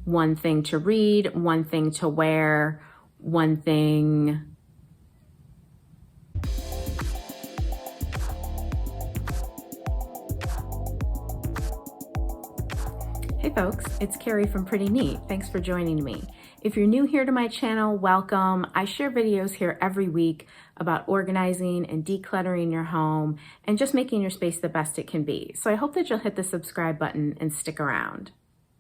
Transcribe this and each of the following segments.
one thing to read, one thing to wear, one thing. Hey folks, it's Carrie from Pretty Neat. Thanks for joining me. If you're new here to my channel, welcome. I share videos here every week about organizing and decluttering your home and just making your space the best it can be. So I hope that you'll hit the subscribe button and stick around.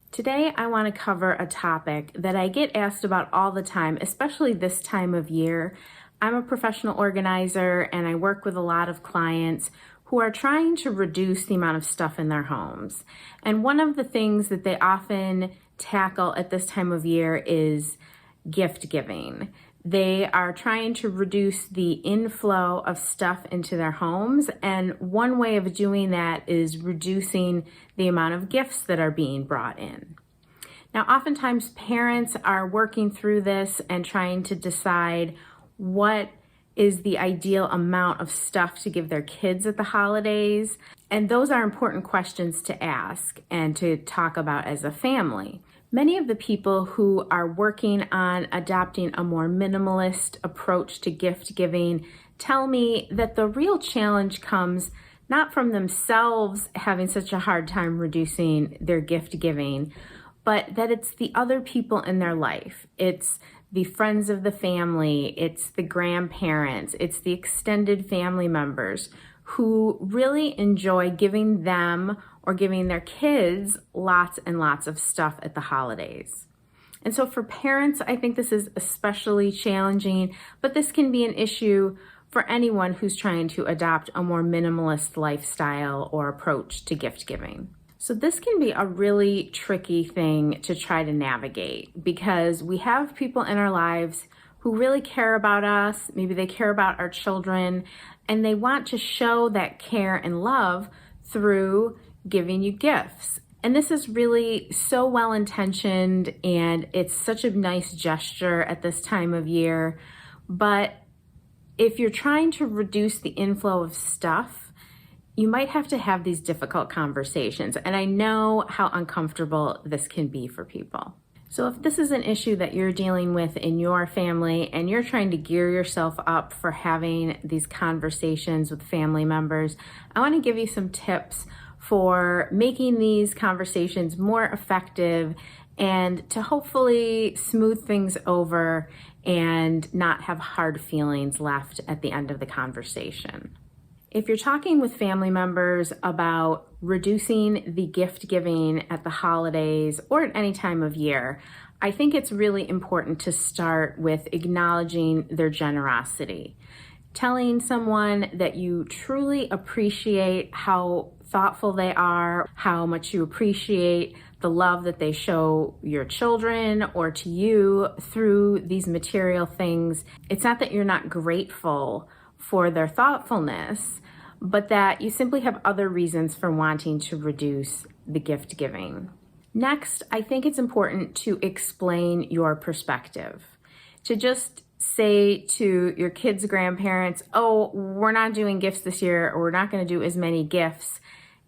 Today, I want to cover a topic that I get asked about all the time, especially this time of year. I'm a professional organizer and I work with a lot of clients who are trying to reduce the amount of stuff in their homes. And one of the things that they often tackle at this time of year is gift giving. They are trying to reduce the inflow of stuff into their homes. And one way of doing that is reducing the amount of gifts that are being brought in. Now, oftentimes parents are working through this and trying to decide what is the ideal amount of stuff to give their kids at the holidays. And those are important questions to ask and to talk about as a family. Many of the people who are working on adopting a more minimalist approach to gift giving tell me that the real challenge comes not from themselves having such a hard time reducing their gift giving, but that it's the other people in their life. It's the friends of the family, it's the grandparents, it's the extended family members who really enjoy giving them or giving their kids lots and lots of stuff at the holidays. And so for parents, I think this is especially challenging, but this can be an issue for anyone who's trying to adopt a more minimalist lifestyle or approach to gift giving. So this can be a really tricky thing to try to navigate because we have people in our lives who really care about us. Maybe they care about our children and they want to show that care and love through giving you gifts. And this is really so well-intentioned and it's such a nice gesture at this time of year. But if you're trying to reduce the inflow of stuff, you might have to have these difficult conversations. And I know how uncomfortable this can be for people. So if this is an issue that you're dealing with in your family and you're trying to gear yourself up for having these conversations with family members, I want to give you some tips for making these conversations more effective and to hopefully smooth things over and not have hard feelings left at the end of the conversation. If you're talking with family members about reducing the gift giving at the holidays or at any time of year, I think it's really important to start with acknowledging their generosity. Telling someone that you truly appreciate how thoughtful they are, how much you appreciate the love that they show your children or to you through these material things. It's not that you're not grateful for their thoughtfulness, but that you simply have other reasons for wanting to reduce the gift giving. Next, I think it's important to explain your perspective. To just say to your kids' grandparents, oh, we're not doing gifts this year, or we're not going to do as many gifts,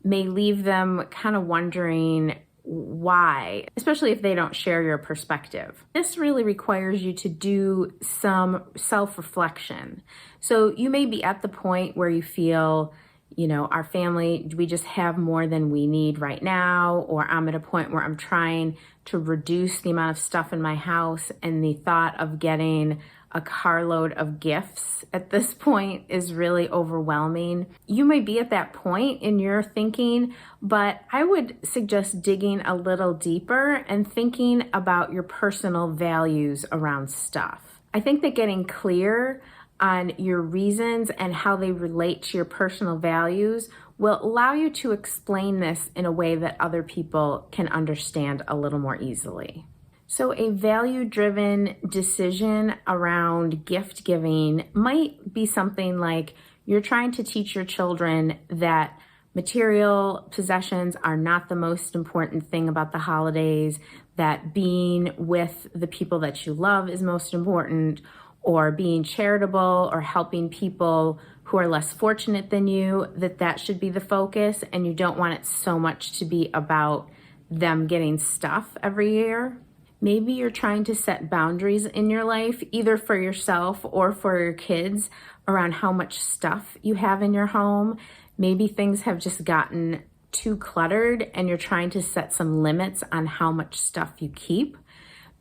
may leave them kind of wondering why, especially if they don't share your perspective. This really requires you to do some self-reflection. So you may be at the point where you feel, our family, we just have more than we need right now, or I'm at a point where I'm trying to reduce the amount of stuff in my house and the thought of getting a carload of gifts at this point is really overwhelming. You may be at that point in your thinking, but I would suggest digging a little deeper and thinking about your personal values around stuff. I think that getting clear on your reasons and how they relate to your personal values will allow you to explain this in a way that other people can understand a little more easily. So a value-driven decision around gift giving might be something like you're trying to teach your children that material possessions are not the most important thing about the holidays, that being with the people that you love is most important, or being charitable or helping people who are less fortunate than you, that should be the focus, and you don't want it so much to be about them getting stuff every year. Maybe you're trying to set boundaries in your life, either for yourself or for your kids, around how much stuff you have in your home. Maybe things have just gotten too cluttered and you're trying to set some limits on how much stuff you keep.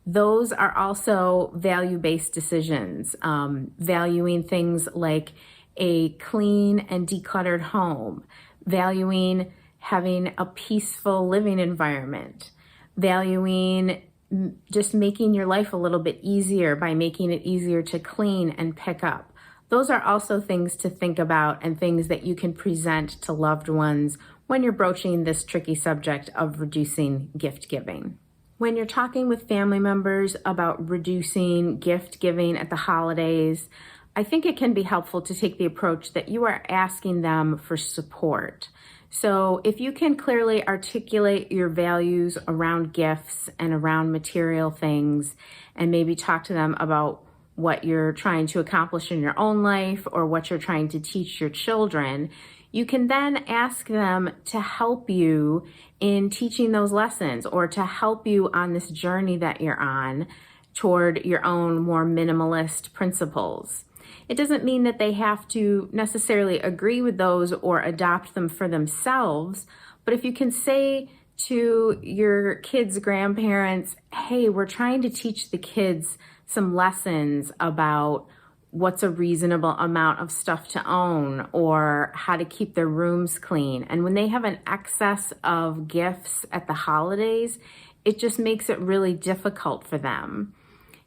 Those are also value-based decisions, valuing things like a clean and decluttered home, valuing having a peaceful living environment, valuing just making your life a little bit easier by making it easier to clean and pick up. Those are also things to think about and things that you can present to loved ones when you're broaching this tricky subject of reducing gift giving. When you're talking with family members about reducing gift giving at the holidays, I think it can be helpful to take the approach that you are asking them for support. So if you can clearly articulate your values around gifts and around material things, and maybe talk to them about what you're trying to accomplish in your own life or what you're trying to teach your children, you can then ask them to help you in teaching those lessons or to help you on this journey that you're on toward your own more minimalist principles. It doesn't mean that they have to necessarily agree with those or adopt them for themselves, but if you can say to your kids' grandparents, hey, we're trying to teach the kids some lessons about what's a reasonable amount of stuff to own or how to keep their rooms clean. And when they have an excess of gifts at the holidays, it just makes it really difficult for them.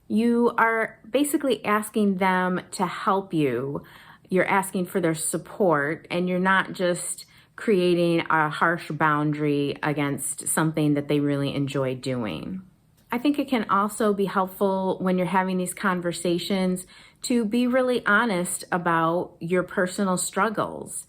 You are basically asking them to help you. You're asking for their support, and you're not just creating a harsh boundary against something that they really enjoy doing. I think it can also be helpful when you're having these conversations to be really honest about your personal struggles.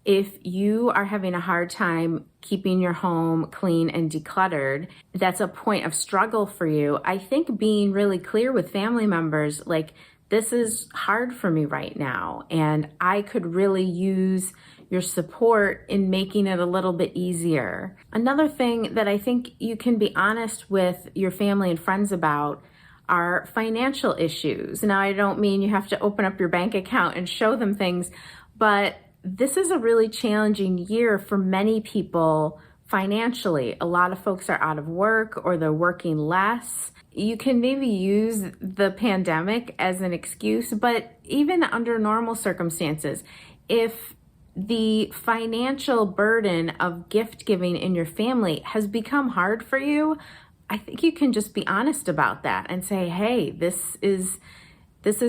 If you are having a hard time keeping your home clean and decluttered, that's a point of struggle for you. I think being really clear with family members, like, this is hard for me right now, and I could really use your support in making it a little bit easier. Another thing that I think you can be honest with your family and friends about are financial issues. Now, I don't mean you have to open up your bank account and show them things, but this is a really challenging year for many people financially. A lot of folks are out of work or they're working less. You can maybe use the pandemic as an excuse, but even under normal circumstances, if the financial burden of gift giving in your family has become hard for you, I think you can just be honest about that and say, hey, this is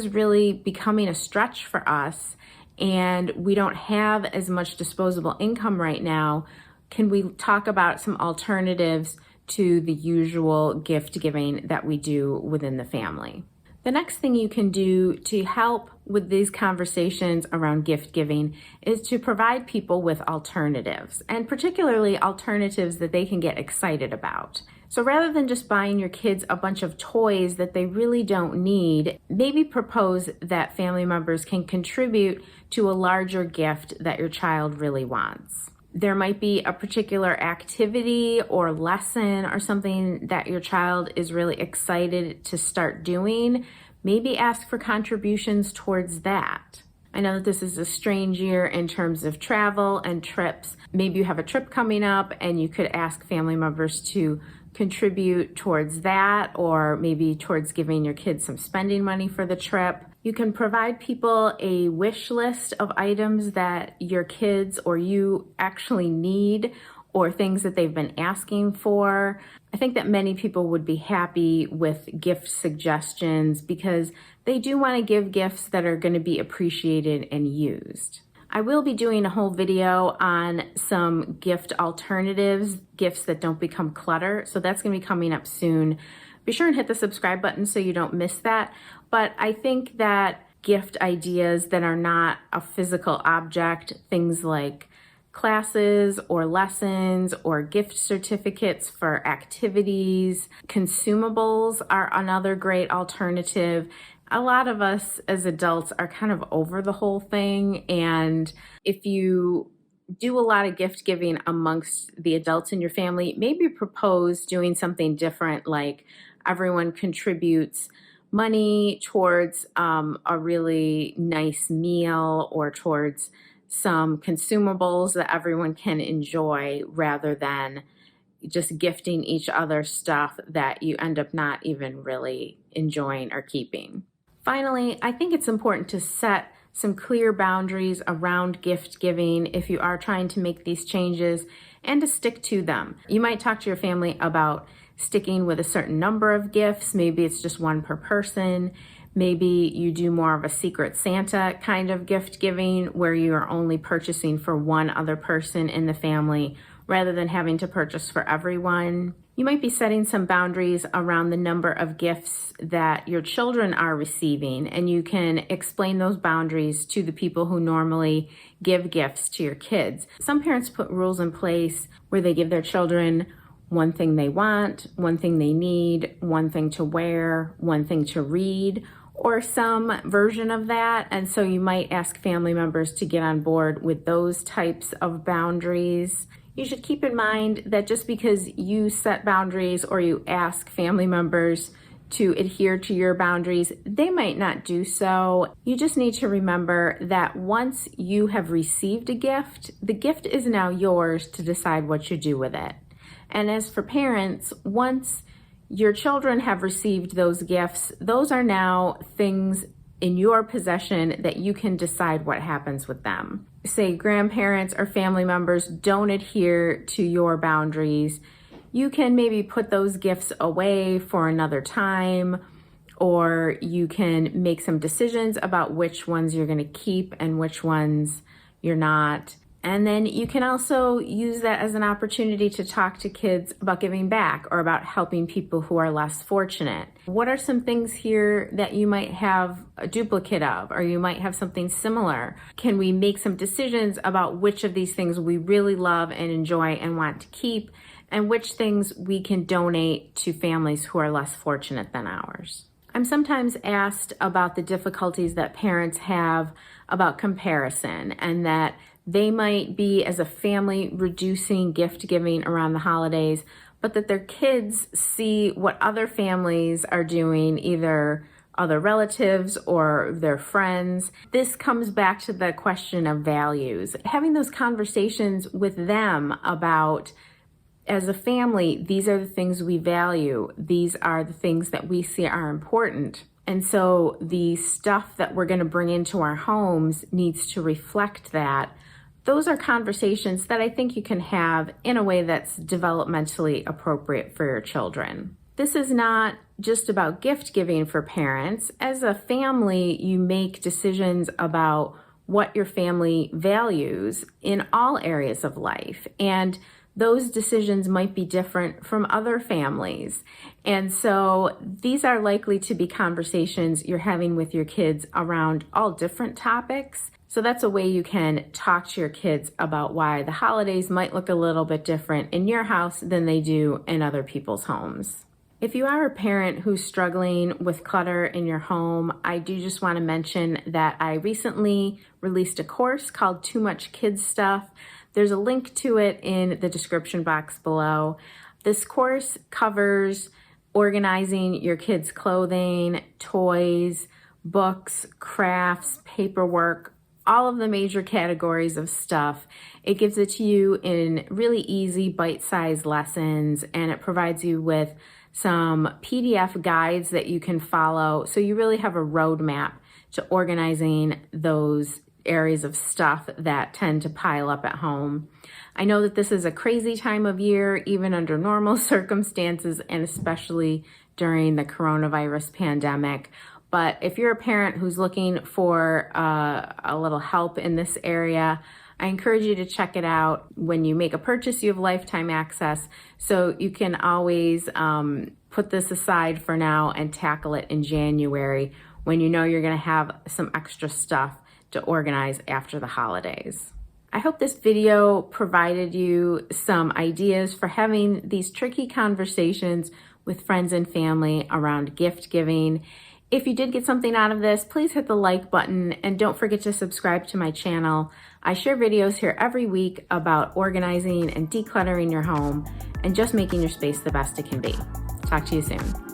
really becoming a stretch for us, and we don't have as much disposable income right now. Can we talk about some alternatives to the usual gift giving that we do within the family? The next thing you can do to help with these conversations around gift giving is to provide people with alternatives, and particularly alternatives that they can get excited about. So rather than just buying your kids a bunch of toys that they really don't need, maybe propose that family members can contribute to a larger gift that your child really wants. There might be a particular activity or lesson or something that your child is really excited to start doing. Maybe ask for contributions towards that. I know that this is a strange year in terms of travel and trips. Maybe you have a trip coming up and you could ask family members to contribute towards that, or maybe towards giving your kids some spending money for the trip. You can provide people a wish list of items that your kids or you actually need, or things that they've been asking for. I think that many people would be happy with gift suggestions because they do want to give gifts that are going to be appreciated and used. I will be doing a whole video on some gift alternatives, gifts that don't become clutter. So that's going to be coming up soon. Be sure and hit the subscribe button so you don't miss that. But I think that gift ideas that are not a physical object, things like classes or lessons or gift certificates for activities, consumables are another great alternative. A lot of us as adults are kind of over the whole thing, and if you do a lot of gift giving amongst the adults in your family, maybe propose doing something different, like everyone contributes money towards a really nice meal or towards some consumables that everyone can enjoy, rather than just gifting each other stuff that you end up not even really enjoying or keeping. Finally, I think it's important to set some clear boundaries around gift giving if you are trying to make these changes, and to stick to them. You might talk to your family about sticking with a certain number of gifts. Maybe it's just one per person. Maybe you do more of a Secret Santa kind of gift giving, where you are only purchasing for one other person in the family rather than having to purchase for everyone. You might be setting some boundaries around the number of gifts that your children are receiving, and you can explain those boundaries to the people who normally give gifts to your kids. Some parents put rules in place where they give their children one thing they want, one thing they need, one thing to wear, one thing to read, or some version of that. And so you might ask family members to get on board with those types of boundaries. You should keep in mind that just because you set boundaries or you ask family members to adhere to your boundaries, they might not do so. You just need to remember that once you have received a gift, the gift is now yours to decide what you do with it. And as for parents, once your children have received those gifts, those are now things in your possession that you can decide what happens with them. Say grandparents or family members don't adhere to your boundaries, you can maybe put those gifts away for another time, or you can make some decisions about which ones you're going to keep and which ones you're not. And then you can also use that as an opportunity to talk to kids about giving back or about helping people who are less fortunate. What are some things here that you might have a duplicate of, or you might have something similar? Can we make some decisions about which of these things we really love and enjoy and want to keep, and which things we can donate to families who are less fortunate than ours? I'm sometimes asked about the difficulties that parents have about comparison, and that they might be, as a family, reducing gift giving around the holidays, but that their kids see what other families are doing, either other relatives or their friends. This comes back to the question of values. Having those conversations with them about, as a family, these are the things we value. These are the things that we see are important. And so the stuff that we're going to bring into our homes needs to reflect that. Those are conversations that I think you can have in a way that's developmentally appropriate for your children. This is not just about gift giving for parents. As a family, you make decisions about what your family values in all areas of life. And those decisions might be different from other families. And so these are likely to be conversations you're having with your kids around all different topics. So that's a way you can talk to your kids about why the holidays might look a little bit different in your house than they do in other people's homes. If you are a parent who's struggling with clutter in your home, I do just want to mention that I recently released a course called Too Much Kids Stuff. There's a link to it in the description box below. This course covers organizing your kids' clothing, toys, books, crafts, paperwork, all of the major categories of stuff. It gives it to you in really easy bite-sized lessons, and it provides you with some PDF guides that you can follow. So you really have a roadmap to organizing those areas of stuff that tend to pile up at home. I know that this is a crazy time of year, even under normal circumstances, and especially during the coronavirus pandemic. But if you're a parent who's looking for a little help in this area, I encourage you to check it out. When you make a purchase, you have lifetime access, so you can always put this aside for now and tackle it in January when you know you're going to have some extra stuff to organize after the holidays. I hope this video provided you some ideas for having these tricky conversations with friends and family around gift giving. If you did get something out of this, please hit the like button and don't forget to subscribe to my channel. I share videos here every week about organizing and decluttering your home and just making your space the best it can be. Talk to you soon.